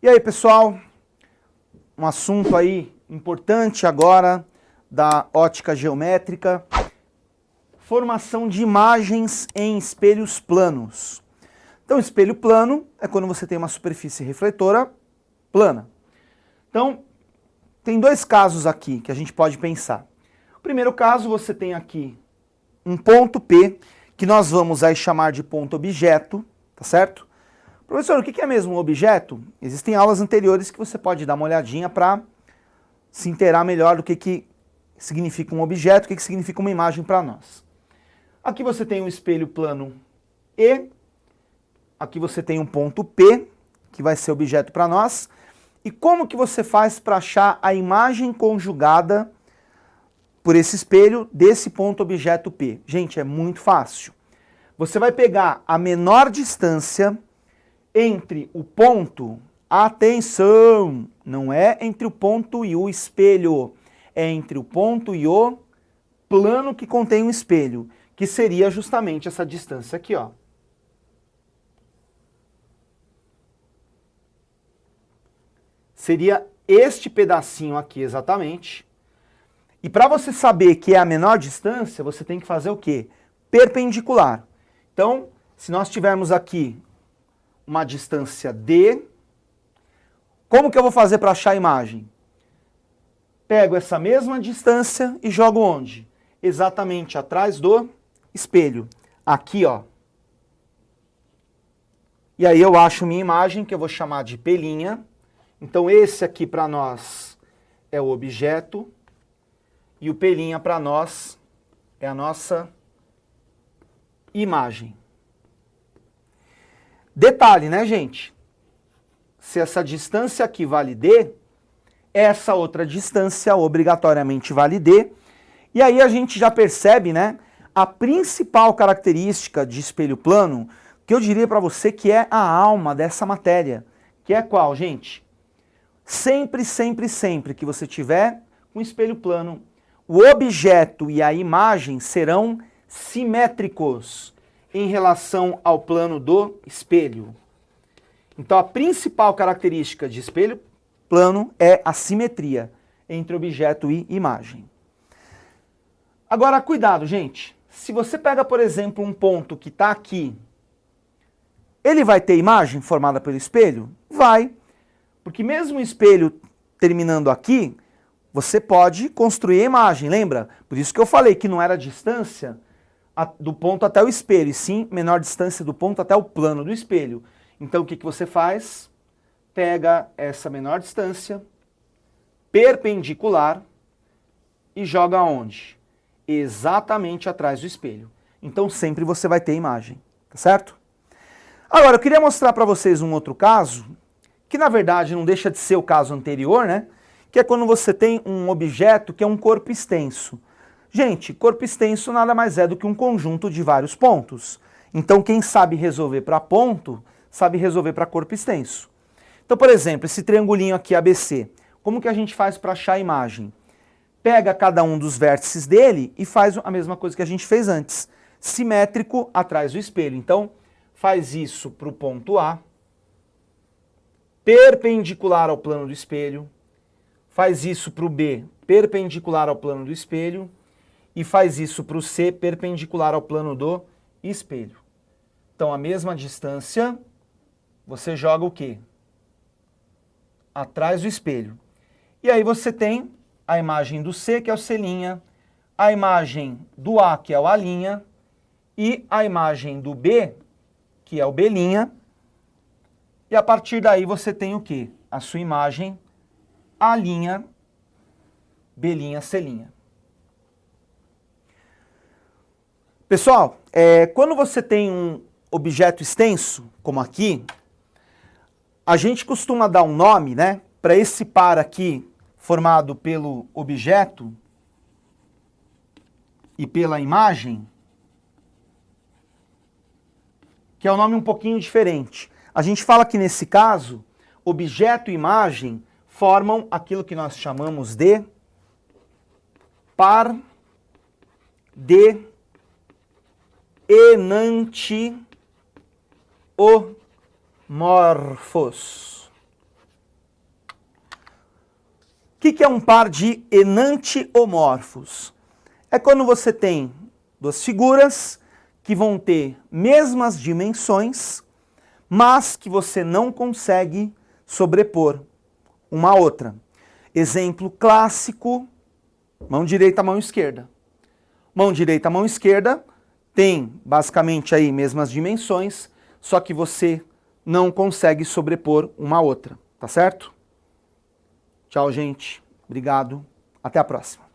E aí, pessoal, um assunto aí importante agora da ótica geométrica, formação de imagens em espelhos planos. Então, espelho plano é quando você tem uma superfície refletora plana. Então, tem dois casos aqui que a gente pode pensar. O primeiro caso, você tem aqui um ponto P, que nós vamos aí chamar de ponto objeto, tá certo? Professor, o que é mesmo um objeto? Existem aulas anteriores que você pode dar uma olhadinha para se inteirar melhor do que significa um objeto, o que significa uma imagem para nós. Aqui você tem um espelho plano E, aqui você tem um ponto P, que vai ser objeto para nós. E como que você faz para achar a imagem conjugada por esse espelho desse ponto objeto P? Gente, é muito fácil. Você vai pegar a menor distância entre o ponto, atenção, não é entre o ponto e o espelho, é entre o ponto e o plano que contém um espelho, que seria justamente essa distância aqui, ó. Seria este pedacinho aqui exatamente. E para você saber que é a menor distância, você tem que fazer o quê? Perpendicular. Então, se nós tivermos aqui uma distância D, como que eu vou fazer para achar a imagem? Pego essa mesma distância e jogo onde? Exatamente atrás do espelho. Aqui, ó. E aí eu acho minha imagem, que eu vou chamar de P'. Então esse aqui para nós é o objeto e o P' para nós é a nossa imagem. Detalhe, né, gente? Se essa distância aqui vale D, essa outra distância obrigatoriamente vale D. E aí a gente já percebe, né, a principal característica de espelho plano, que eu diria para você que é a alma dessa matéria. Que é qual, gente? Sempre, sempre, sempre que você tiver um espelho plano, o objeto e a imagem serão simétricos em relação ao plano do espelho. Então a principal característica de espelho plano é a simetria entre objeto e imagem. Agora, cuidado, gente. Se você pega, por exemplo, um ponto que está aqui, ele vai ter imagem formada pelo espelho? Vai. Porque mesmo o espelho terminando aqui, você pode construir a imagem, lembra? Por isso que eu falei que não era a distância do ponto até o espelho, e sim menor distância do ponto até o plano do espelho. Então o que você faz? Pega essa menor distância, perpendicular, e joga onde? Exatamente atrás do espelho. Então sempre você vai ter imagem, tá certo? Agora eu queria mostrar para vocês um outro caso, que na verdade não deixa de ser o caso anterior, né? Que é quando você tem um objeto que é um corpo extenso. Gente, corpo extenso nada mais é do que um conjunto de vários pontos. Então quem sabe resolver para ponto, sabe resolver para corpo extenso. Então, por exemplo, esse triangulinho aqui ABC, como que a gente faz para achar a imagem? Pega cada um dos vértices dele e faz a mesma coisa que a gente fez antes. Simétrico atrás do espelho. Então, faz isso para o ponto A, perpendicular ao plano do espelho, faz isso para o B, perpendicular ao plano do espelho, e faz isso para o C, perpendicular ao plano do espelho. Então, a mesma distância, você joga o quê? Atrás do espelho. E aí você tem a imagem do C, que é o C', a imagem do A, que é o A', e a imagem do B, que é o B', e a partir daí você tem o quê? A sua imagem A', B', C'. Pessoal, quando você tem um objeto extenso, como aqui, a gente costuma dar um nome, né, para esse par aqui formado pelo objeto e pela imagem, que é um nome um pouquinho diferente. A gente fala que nesse caso, objeto e imagem formam aquilo que nós chamamos de par de enantiomorfos. que é um par de enantiomorfos? É quando você tem duas figuras que vão ter mesmas dimensões, mas que você não consegue sobrepor uma à outra. Exemplo clássico, mão direita, mão esquerda. Mão direita, mão esquerda tem basicamente aí mesmas dimensões, só que você não consegue sobrepor uma à outra, tá certo? Tchau, gente. Obrigado. Até a próxima.